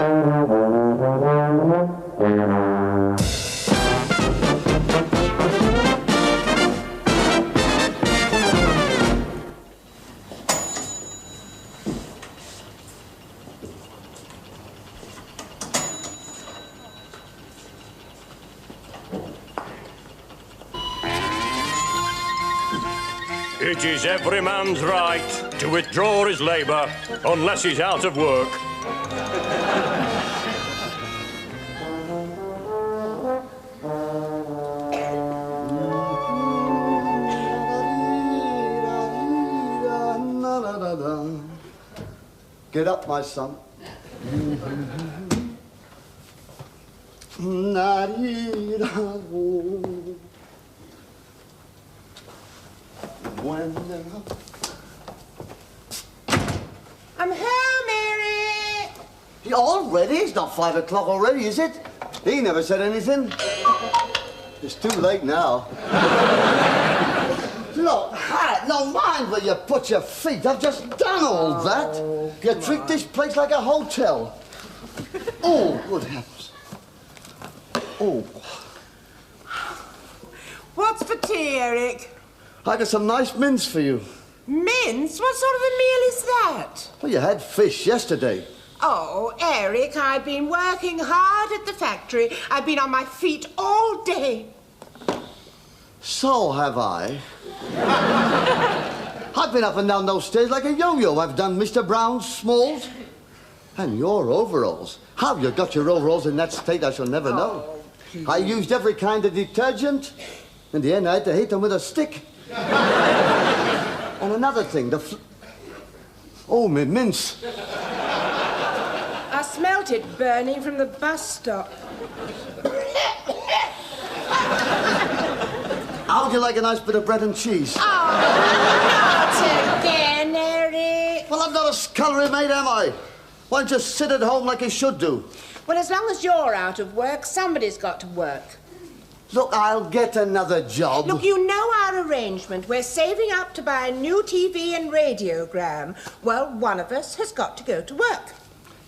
It is every man's right to withdraw his labour unless he's out of work. Get up, my son. I'm home, Mary. Already? It's not 5 o'clock already, is it? He never said anything. It's too late now. Look, Hat, no mind where you put your feet. I've just done all that. You treat this place like a hotel. Oh, good heavens. Oh. What's for tea, Eric? I got some nice mince for you. Mince? What sort of a meal is that? Well, you had fish yesterday. Oh, Eric, I've been working hard at the factory. I've been on my feet all day. So have I. I've been up and down those stairs like a yo-yo. I've done Mr. Brown's Smalls. And your overalls. How you got your overalls in that state, I shall never know. I used every kind of detergent. In the end, I had to hit them with a stick. And another thing, oh, me mince. I smelt it burning from the bus stop. How would you like a nice bit of bread and cheese? Oh, not again, Eric. Well, I'm not a scullery maid, am I? Why don't you sit at home like you should do? Well, as long as you're out of work, somebody's got to work. Look, I'll get another job. Look, you know our arrangement. We're saving up to buy a new TV and radiogram. Well, one of us has got to go to work.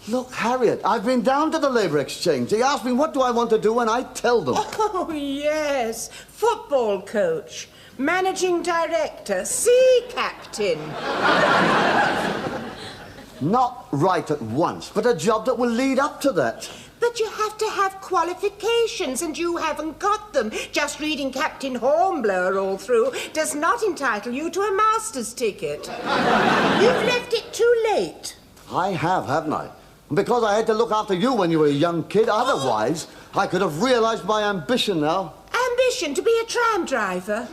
Look, Harriet, I've been down to the Labour Exchange. They ask me what do I want to do, and I tell them. Oh, yes. Football coach, managing director, sea captain. Not right at once, but a job that will lead up to that. But you have to have qualifications, and you haven't got them. Just reading Captain Hornblower all through does not entitle you to a master's ticket. You've left it too late. I have, haven't I? Because I had to look after you when you were a young kid. Otherwise, I could have realised my ambition now. Ambition to be a tram driver?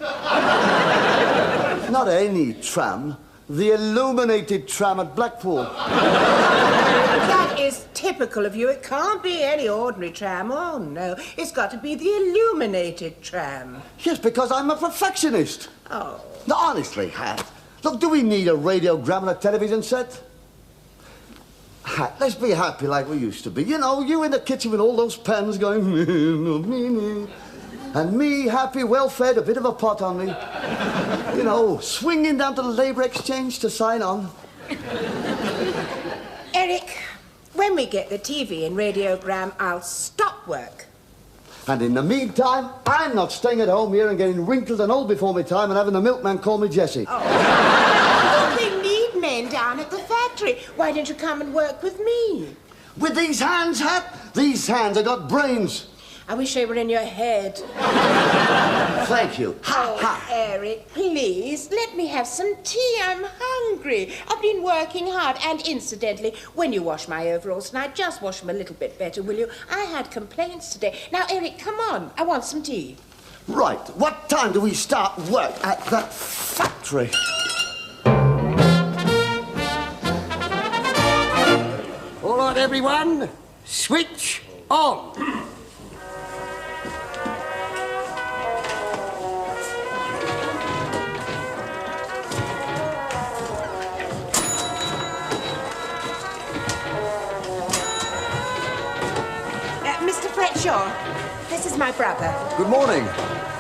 Not any tram. The illuminated tram at Blackpool. That is typical of you. It can't be any ordinary tram. Oh, no. It's got to be the illuminated tram. Yes, because I'm a perfectionist. Oh. No, honestly, Hat. Look, do we need a radiogram and a television set? Hat, let's be happy like we used to be. You know, you in the kitchen with all those pans going... And me, happy, well-fed, a bit of a pot on me. You know, swinging down to the Labour Exchange to sign on. Eric, when we get the TV and radiogram, I'll stop work. And in the meantime, I'm not staying at home here and getting wrinkled and old before my time and having the milkman call me Jessie. Oh. They need men down at the factory. Why don't you come and work with me? With these hands, Hat? These hands have got brains. I wish they were in your head. Thank you. Ha, ha. Eric, please, let me have some tea. I'm hungry. I've been working hard. And incidentally, when you wash my overalls tonight, just wash them a little bit better, will you? I had complaints today. Now, Eric, come on. I want some tea. Right. What time do we start work at that factory? All right, everyone. Switch on. Mr. Fretshaw, this is my brother. Good morning.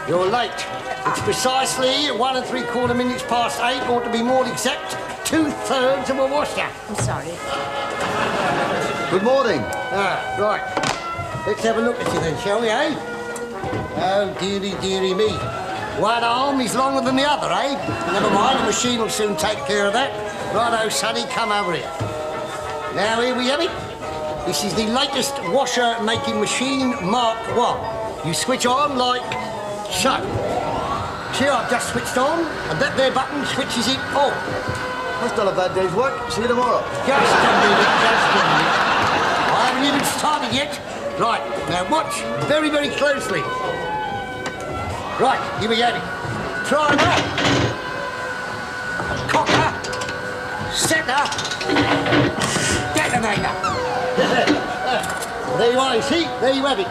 You're late. It's precisely 1 3/4 minutes past 8, or to be more exact, 2/3 of a washer. I'm sorry. Good morning. Right. Let's have a look at you then, shall we, eh? Oh, dearie, dearie me. One arm is longer than the other, eh? Never mind, the machine will soon take care of that. Righto, sonny, come over here. Now, here we have it. This is the latest washer-making machine, Mark 1. You switch on like so. See, I've just switched on, and that there button switches it off. That's not a bad day's work. See you tomorrow. Just a minute, just a minute. I haven't even started yet. Right, now watch very, very closely. Right, here we have it. Try that. Cocker, setter, detonator. There you are, you see? There you have it.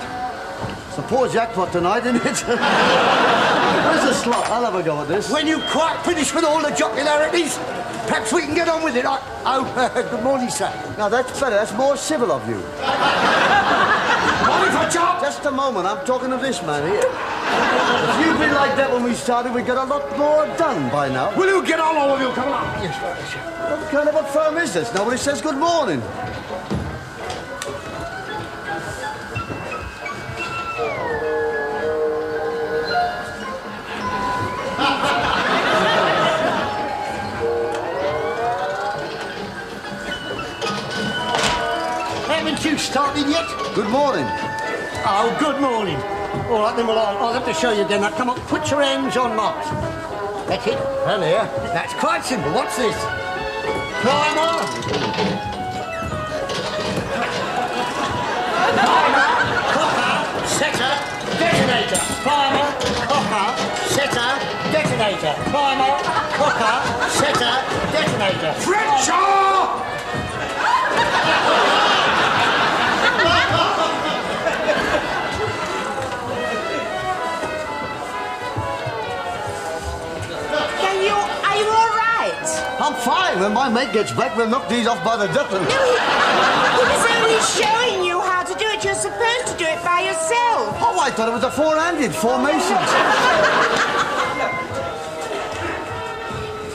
It's a poor jackpot tonight, isn't it? Where's the slot? I'll have a go at this. When you've quite finished with all the jocularities, perhaps we can get on with it. Good morning, sir. Now, that's better. That's more civil of you. Morning for job. Just a moment. I'm talking to this man here. If you'd been like that when we started, we'd get a lot more done by now. Will you get on, all of you? Come on. Yes, sir. What kind of a firm is this? Nobody says good morning. Haven't you started yet? Good morning. Oh, good morning. All right, then, well, I'll have to show you again. Now, come on, put your hands on Mars. That's it. And there. That's quite simple. What's this? Primer. Primer, cocker, setter, detonator. Primer, cocker, setter, detonator. Primer, cocker, setter, detonator. Frencher! I'm fine. When my mate gets back, we'll knock these off by the dozen. No, he was only showing you how to do it. You're supposed to do it by yourself. Oh, I thought it was a four-handed formation.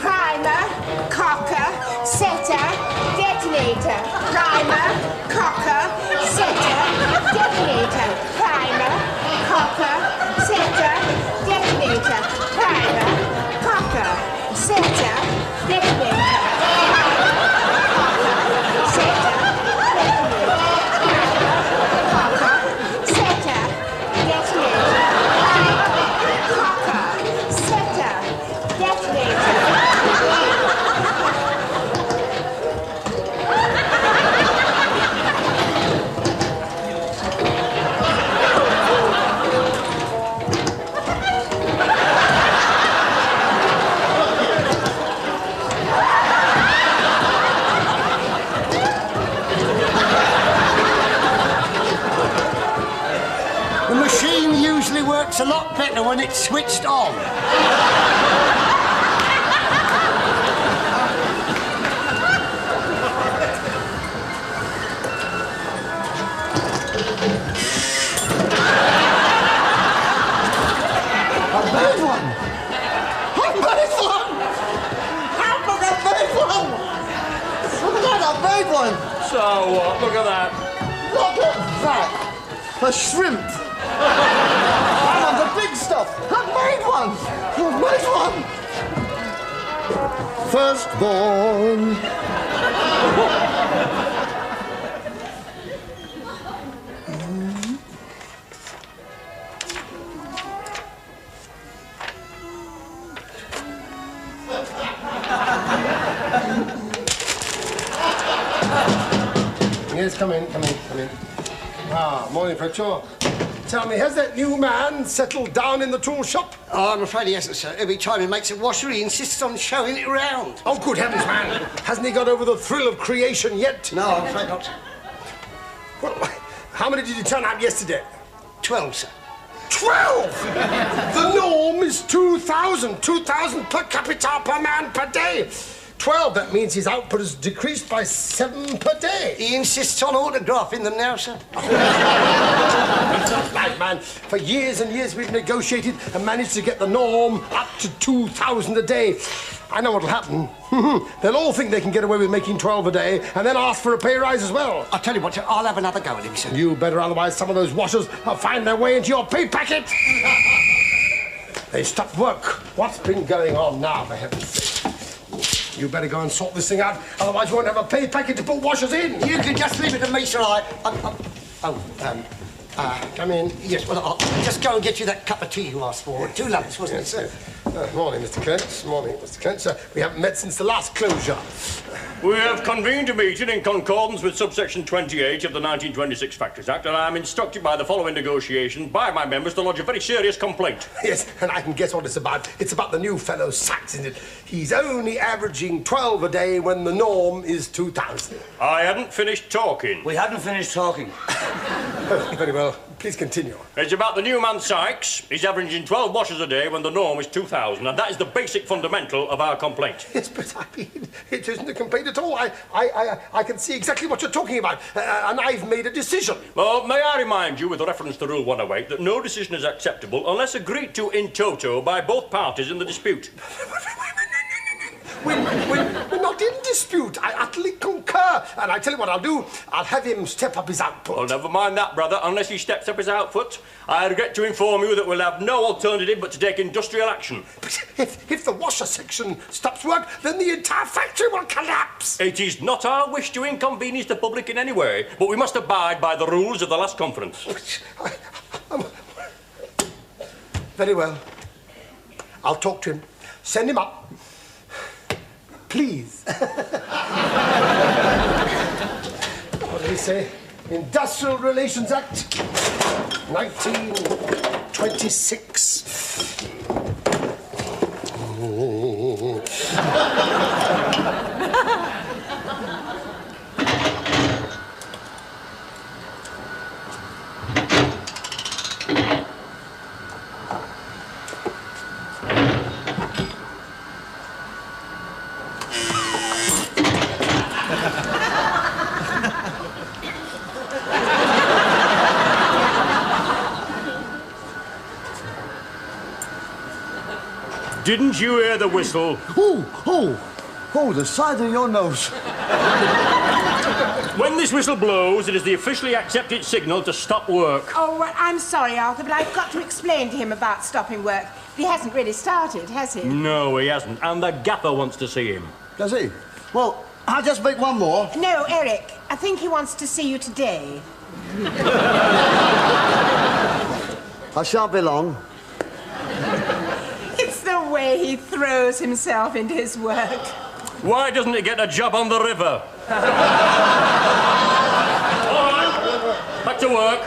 Primer, cocker, setter, detonator. Primer, cocker, setter, detonator. Primer, cocker, setter, detonator. Primer, cocker, setter, detonator. Works a lot better when it's switched on. So what? Look at that. Look at that. A shrimp. I want the big stuff. I've made one. I've made one. Firstborn. Yes, come in. Ah, morning, Fletcher. Tell me, has that new man settled down in the tool shop? Oh, I'm afraid he hasn't, sir. Every time he makes a washer, he insists on showing it around. Oh, good heavens, man. Hasn't he got over the thrill of creation yet? No, I'm afraid not, sir. Well, how many did you turn out yesterday? 12, sir. 12! The norm is 2,000. 2,000 per capita per man per day. 12, that means his output has decreased by 7 per day. He insists on autographing them now, sir. Right, man. For years and years we've negotiated and managed to get the norm up to 2,000 a day. I know what'll happen. They'll all think they can get away with making 12 a day and then ask for a pay rise as well. I'll tell you what, I'll have another go at him, sir. You better, otherwise some of those washers will find their way into your pay packet. They stopped work. What's been going on now, for heaven's sake? You better go and sort this thing out, otherwise you won't have a pay packet to put washers in. You can just leave it to me, sir. Come in. Yes, well, I'll just go and get you that cup of tea you asked for. 2 lumps, wasn't it, sir? Morning, Mr. Kent. Morning, Mr. Kent. We haven't met since the last closure. We have convened a meeting in concordance with subsection 28 of the 1926 Factories Act, and I am instructed by the following negotiation by my members to lodge a very serious complaint. Yes, and I can guess what it's about. It's about the new fellow Sykes, isn't it? He's only averaging 12 a day when the norm is 2,000. I hadn't finished talking. We hadn't finished talking. Very well. Please continue. It's about the new man Sykes. He's averaging 12 washers a day when the norm is 2,000, and that is the basic fundamental of our complaint. Yes, but I mean, it isn't a complaint at all. I can see exactly what you're talking about, and I've made a decision. Well, may I remind you, with reference to Rule 108, that no decision is acceptable unless agreed to in toto by both parties in the dispute. We're not in dispute. I utterly concur. And I tell you what I'll do. I'll have him step up his output. Well, never mind that, brother. Unless he steps up his output, I regret to inform you that we'll have no alternative but to take industrial action. But if the washer section stops work, then the entire factory will collapse. It is not our wish to inconvenience the public in any way, but we must abide by the rules of the last conference. Very well. I'll talk to him. Send him up. Please. What do we say? Industrial Relations Act, 1926. Didn't you hear the whistle? Oh, the side of your nose. When this whistle blows, it is the officially accepted signal to stop work. Oh, well, I'm sorry, Arthur, but I've got to explain to him about stopping work. He hasn't really started, has he? No, he hasn't. And the gaffer wants to see him. Does he? Well, I'll just make one more. No, Eric, I think he wants to see you today. I shan't be long. It's the way he throws himself into his work. Why doesn't he get a job on the river? All right, back to work.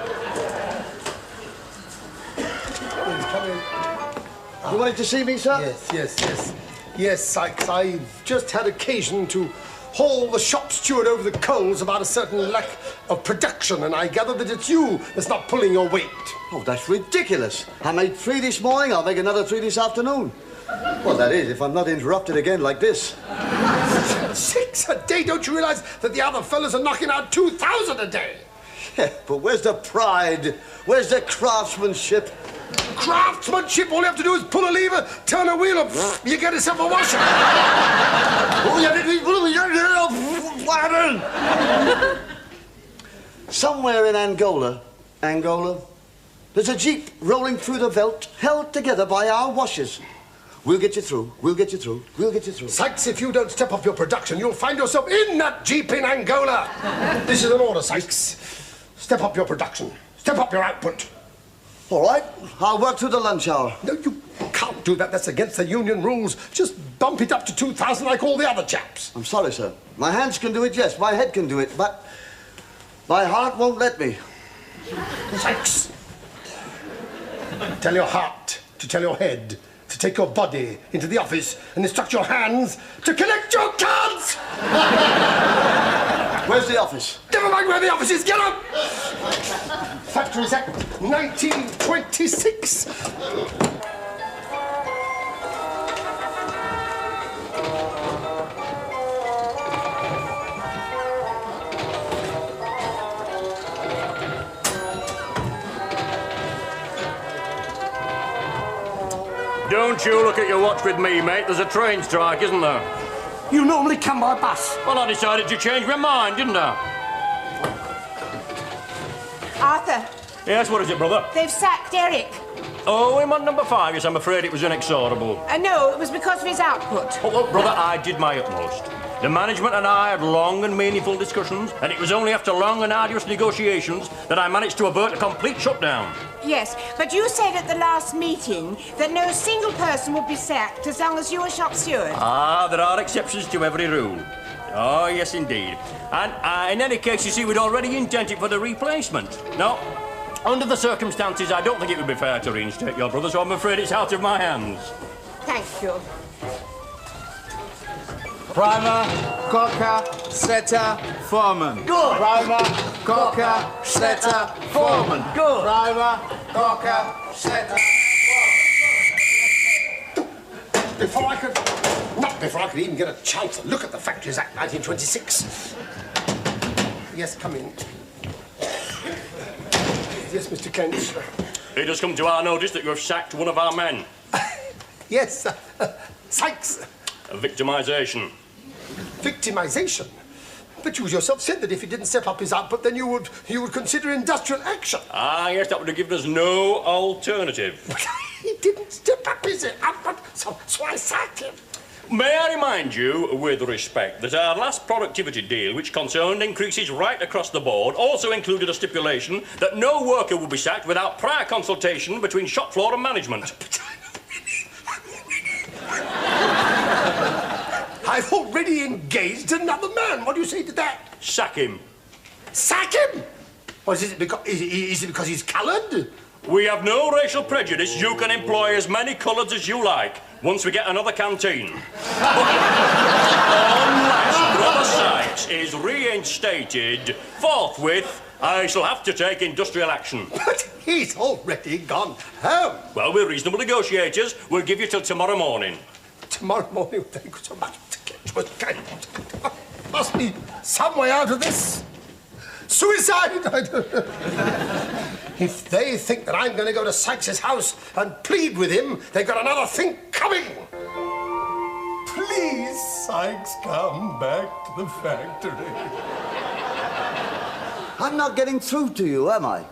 You wanted to see me, sir? Yes, Sykes, I've just had occasion to haul the shop steward over the coals about a certain lack of production, and I gather that it's you that's not pulling your weight. Oh, that's ridiculous. I made 3 this morning, I'll make another 3 this afternoon. Well, that is, if I'm not interrupted again like this. 6 a day? Don't you realize that the other fellas are knocking out 2,000 a day? Yeah, but where's the pride? Where's the craftsmanship? Craftsmanship? All you have to do is pull a lever, turn a wheel, and you get yourself a washer. Somewhere in Angola, there's a jeep rolling through the veldt, held together by our washers. We'll get you through, we'll get you through, we'll get you through. Sykes, if you don't step up your production, you'll find yourself in that jeep in Angola. This is an order, Sykes. Step up your production. Step up your output. All right, I'll work through the lunch hour. No, you can't do that. That's against the union rules. Just bump it up to 2,000 like all the other chaps. I'm sorry, sir. My hands can do it, yes. My head can do it, but my heart won't let me. Sykes, tell your heart to tell your head to take your body into the office and instruct your hands to collect your cards. Where's the office? Never mind where the office is. Get up. Factories Act 1926. Don't you look at your watch with me, mate. There's a train strike, isn't there? You normally come by bus. Well, I decided to change my mind, didn't I? Arthur, Yes, what is it, brother? they've sacked Eric. Oh, him on number 5. Yes, I'm afraid it was inexorable. No, it was because of his output. Oh, look, brother, I did my utmost. The management and I had long and meaningful discussions, and it was only after long and arduous negotiations that I managed to avert a complete shutdown. Yes, but you said at the last meeting that no single person would be sacked as long as you were shop steward. Ah, there are exceptions to every rule. Oh, yes, indeed. And in any case, you see, we'd already intended for the replacement. No, under the circumstances, I don't think it would be fair to reinstate your brother, so I'm afraid it's out of my hands. Thank you. Primer, cocker, setter, foreman. Good. Primer, cocker, setter, foreman. Good. Primer, cocker, setter, Before I could even get a chance to look at the Factories Act 1926. Yes, come in. Yes, Mr. Kent. It has come to our notice that you have sacked one of our men. Yes, Sykes. Victimisation. Victimisation. But you yourself said that if he didn't step up his output, then you would consider industrial action. Ah, yes, that would have given us no alternative. But he didn't step up his output, so I sacked him. May I remind you, with respect, that our last productivity deal, which concerned increases right across the board, also included a stipulation that no worker would be sacked without prior consultation between shop floor and management. I've already engaged another man. What do you say to that? Sack him. Sack him? Or is it because he's coloured? We have no racial prejudice. You can employ as many colours as you like once we get another canteen. Unless Brother Sykes is reinstated forthwith, I shall have to take industrial action. But he's already gone home. Well, we're reasonable negotiators. We'll give you till tomorrow morning. Tomorrow morning, thank you so much. Must be some way out of this. Suicide? I don't know. If they think that I'm going to go to Sykes' house and plead with him, they've got another thing coming. Please, Sykes, come back to the factory. I'm not getting through to you, am I?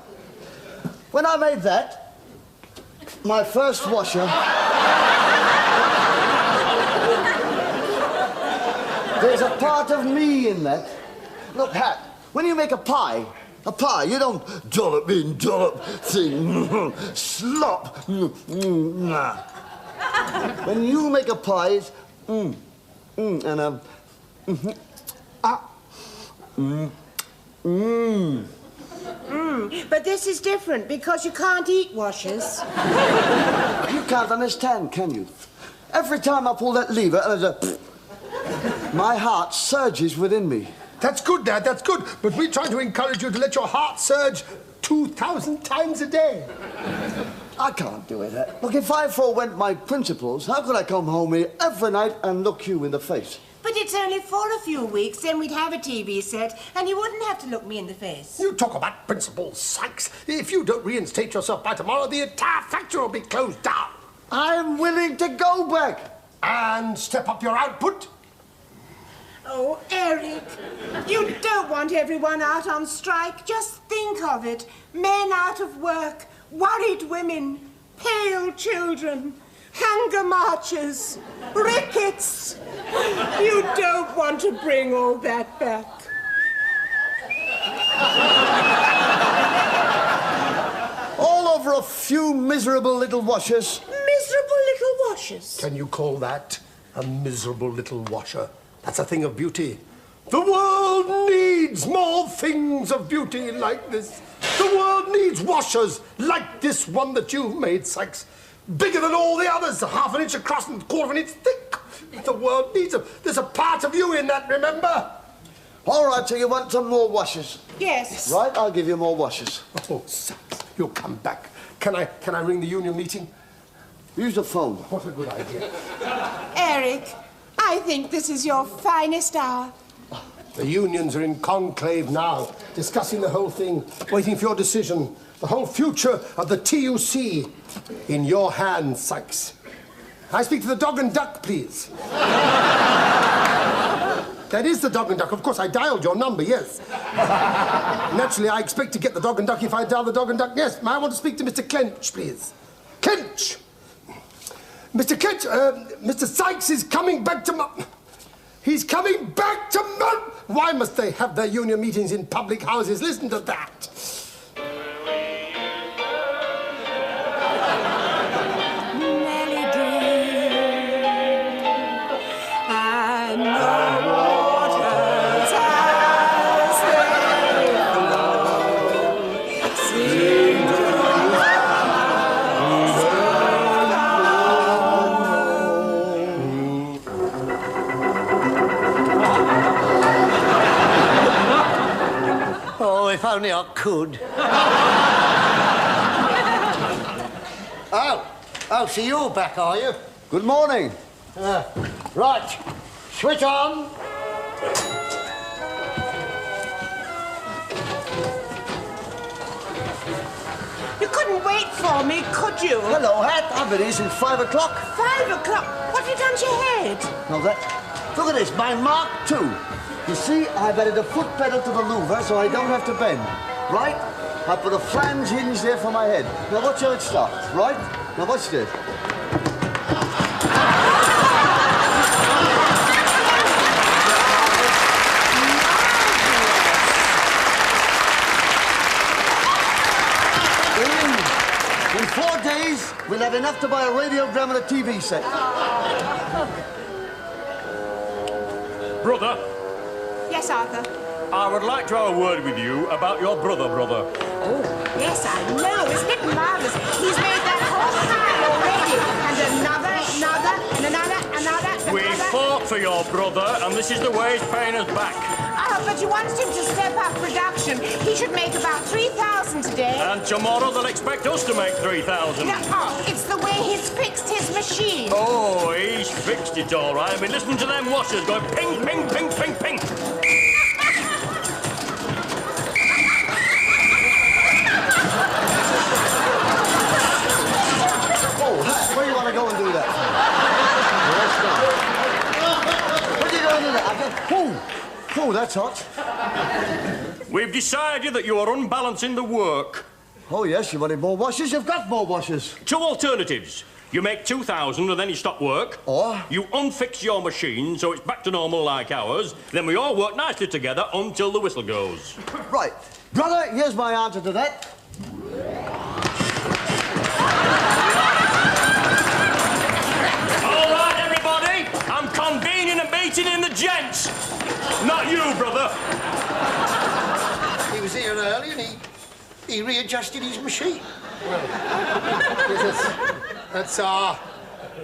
When I made that, my first washer... There's a part of me in that. Look, Hat, when you make a pie, you don't dollop in, dollop, thing, slop, nah. When you make a pie, it's But this is different because you can't eat washers. You can't understand, can you? Every time I pull that lever, there's a... My heart surges within me. That's good, Dad, that's good. But we're trying to encourage you to let your heart surge 2,000 times a day. I can't do it. Look, if I forewent my principles, how could I come home here every night and look you in the face? But it's only for a few weeks, then we'd have a TV set, and you wouldn't have to look me in the face. You talk about principles, Sykes. If you don't reinstate yourself by tomorrow, the entire factory will be closed down. I'm willing to go back. And step up your output. Oh, Eric, you don't want everyone out on strike. Just think of it. Men out of work, worried women, pale children, hunger marches, rickets. You don't want to bring all that back. All over a few miserable little washers. Miserable little washers. Can you call that a miserable little washer? That's a thing of beauty. The world needs more things of beauty like this. The world needs washers like this one that you've made, Sykes. Bigger than all the others, half an inch across and a quarter of an inch thick. The world needs them. There's a part of you in that, remember? All right, so you want some more washers? Yes. Right, I'll give you more washers. Oh, Sykes, you'll come back. Can I ring the union meeting? Use the phone. What a good idea. Eric, I think this is your finest hour. The unions are in conclave now, discussing the whole thing, waiting for your decision. The whole future of the TUC in your hands, Sykes. I speak to the dog and duck, please. That is the dog and duck. Of course, I dialed your number, yes. Naturally, I expect to get the dog and duck if I dial the dog and duck. Yes, I want to speak to Mr. Clench, please. Clench! Mr. Clench, Mr. Sykes is coming back to He's coming back to Why must they have their union meetings in public houses? Listen to that. If only I could. Oh, so you're back, are you? Good morning. Right, switch on. You couldn't wait for me, could you? Hello, Hat. I've been here since 5 o'clock. 5 o'clock? What have you done to your head? No, look at this, my Mark II. You see, I've added a foot pedal to the louver so I don't have to bend. Right? I put a flange hinge there for my head. Now watch how it starts, right? Now watch this. In 4 days, we'll have enough to buy a radiogram and a TV set. Brother. Yes, Arthur? I would like to have a word with you about your brother. Oh, yes, I know. Isn't it marvellous? He's made that whole pile already. And another. We fought for your brother, and this is the way he's paying us back. Oh, but you wanted him to step up production. He should make about 3,000 today. And tomorrow they'll expect us to make 3,000. No, it's the way he's fixed his machine. Oh, he's fixed it all right. I mean, listen to them washers going ping, ping, ping, ping, ping. Where do you want to go and do that? What are you going to do that? Oh, that's hot. We've decided that you are unbalancing the work. Oh, yes, you wanted more washers? You've got more washers. 2 alternatives. You make 2,000 and then you stop work. Or? You unfix your machine so it's back to normal like ours. Then we all work nicely together until the whistle goes. Right. Brother, here's my answer to that. All right, everybody. I'm convening a meeting in the gents. Not you, brother. He was here early and he readjusted his machine. Well, that's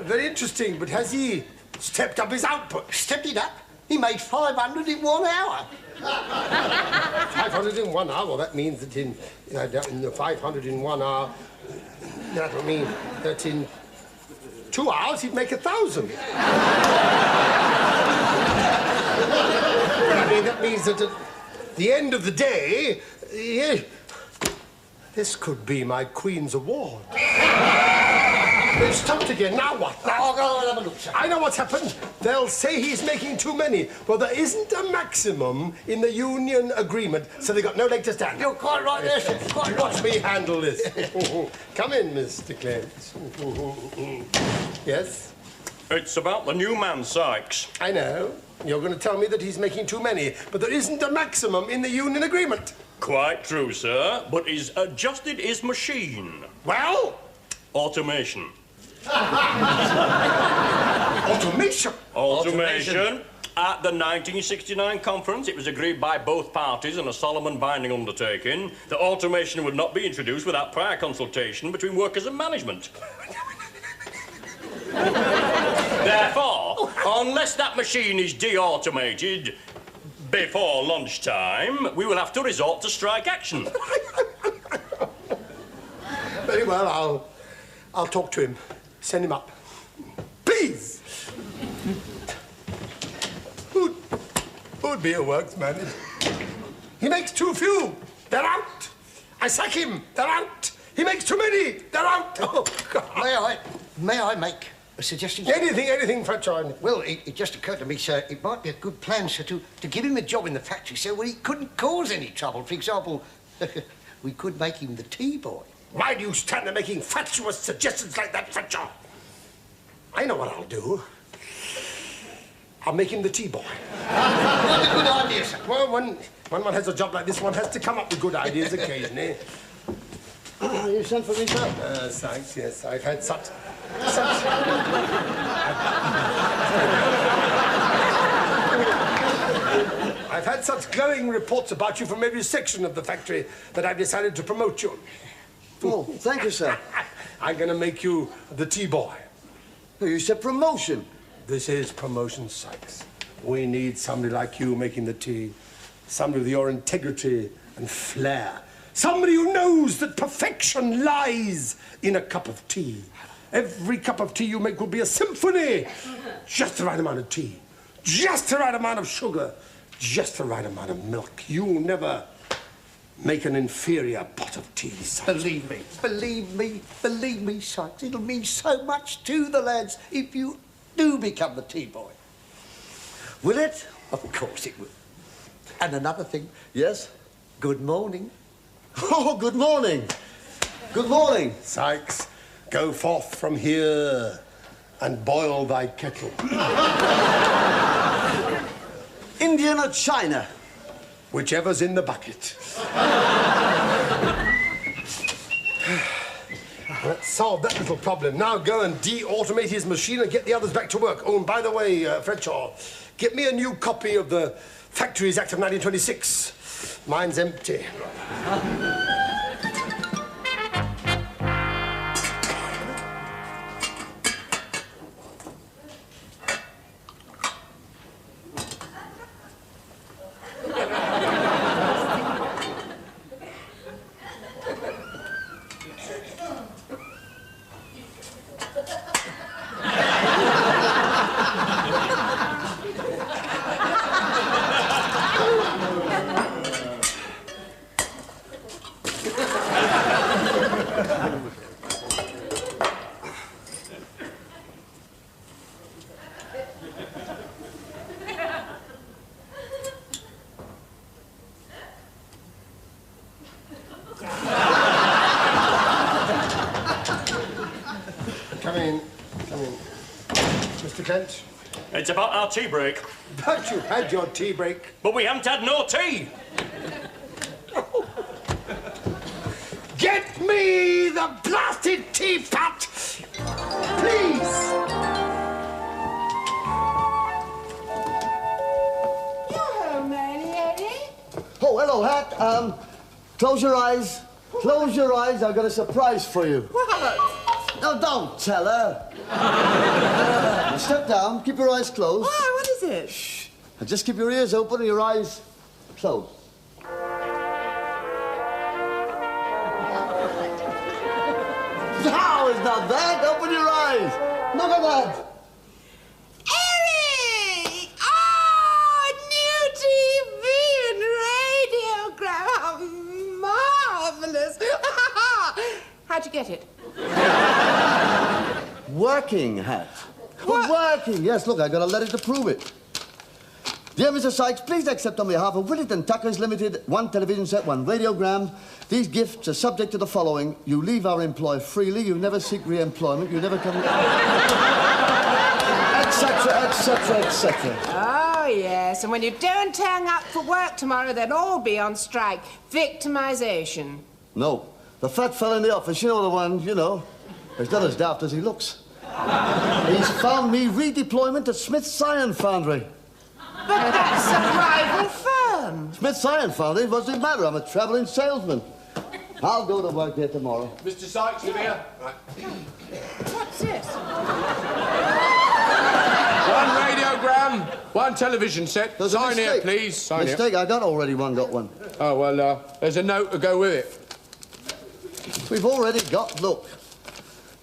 very interesting, but has he stepped up his output? Stepped it up? He made 500 in 1 hour. 500 in 1 hour? That means that in the 500 in 1 hour, that would mean that in 2 hours he'd make 1,000. I mean, that means that at the end of the day, this could be my Queen's Award. They've stopped again. Now what? I'll go and have a look, sir. I know what's happened. They'll say he's making too many. Well, there isn't a maximum in the union agreement, so they've got no leg to stand. You're quite right there, sir. Quite right. Watch me handle this. Come in, Mr. Clent. Yes? It's about the new man, Sykes. I know. You're going to tell me that he's making too many, but there isn't a maximum in the union agreement. Quite true, sir, but he's adjusted his machine. Well? Automation. Automation? Automation. At the 1969 conference, it was agreed by both parties in a solemn and binding undertaking that automation would not be introduced without prior consultation between workers and management. Therefore, unless that machine is de-automated before lunchtime, we will have to resort to strike action. Very well, I'll talk to him. Send him up. Please! Who'd be a works manager? He makes too few. They're out. I sack him. They're out. He makes too many. They're out. Oh, God. May I make A suggestion? Anything, Fletcher. Well, it just occurred to me, sir, it might be a good plan, sir, to give him a job in the factory, sir, where he couldn't cause any trouble. For example, we could make him the tea boy. Why do you stand there making fatuous suggestions like that, Fletcher? I know what I'll do. I'll make him the tea boy. What a good idea, sir. Well, when one has a job like this, one has to come up with good ideas occasionally. You sent for me, sir? Sykes, yes, I've had such... I've had such glowing reports about you from every section of the factory that I've decided to promote you. Oh, thank you, sir. I'm going to make you the tea boy. You said promotion. This is promotion, Sykes. We need somebody like you making the tea. Somebody with your integrity and flair. Somebody who knows that perfection lies in a cup of tea. Every cup of tea you make will be a symphony. Just the right amount of tea. Just the right amount of sugar. Just the right amount of milk. You'll never make an inferior pot of tea, Sykes. Believe me, Sykes. It'll mean so much to the lads if you do become the tea boy. Will it? Of course it will. And another thing. Yes? Good morning. Oh, good morning. Good morning. Sykes, go forth from here and boil thy kettle. Indian or China? Whichever's in the bucket. Let's solve that little problem. Now go and de-automate his machine and get the others back to work. Oh, and by the way, Fletcher, get me a new copy of the Factories Act of 1926. Mine's empty. Come in. Mr. Kent? It's about our tea break. But you had your tea break. But we haven't had no tea. Get me the blasted teapot! Please! You're home early, Eddie. Oh, hello, Hat. Close your eyes. Close your eyes. I've got a surprise for you. What? No, don't tell her. Step down. Keep your eyes closed. Why? What is it? Shh. And just keep your ears open and your eyes closed. No, it's not that. Open your eyes. Look at that. Eric! Oh, new TV and radiogram. How marvelous. How'd you get it? Working, Hat. What? Working. Yes, look, I got a letter to prove it. Dear Mr. Sykes, please accept on behalf of Willett and Tuckers Limited, 1 television set, 1 radiogram. These gifts are subject to the following. You leave our employ freely, you never seek re-employment, you never come... etc., etc., etc. Oh, yes, and when you don't turn up for work tomorrow, they'll all be on strike. Victimization. No, the fat fella in the office, you know the one, you know. He's not as daft as he looks. He's found me redeployment at Smith's Iron Foundry. But that's a rival firm. Smith's Iron Foundry? What's the matter? I'm a travelling salesman. I'll go to work there tomorrow. Mr. Sykes, you here? Right. What's this? 1 radiogram, 1 television set. There's a Sign here, mistake. please. Sign here. Mistake? I got already one, got one. Oh, well, there's a note to go with it. We've already got, look.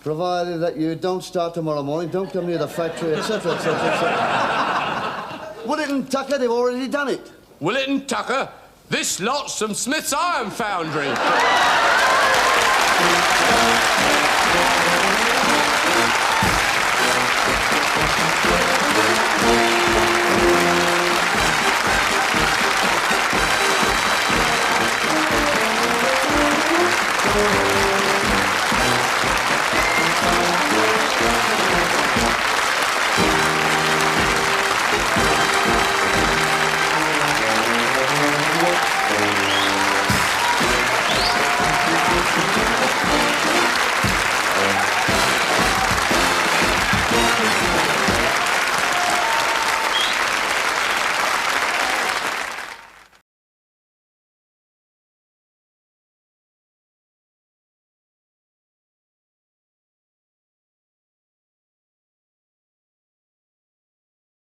Provided that you don't start tomorrow morning, don't come near the factory, etc., etc., etc. Willett and Tucker, they've already done it. Willett and Tucker, this lot's from Smith's Iron Foundry.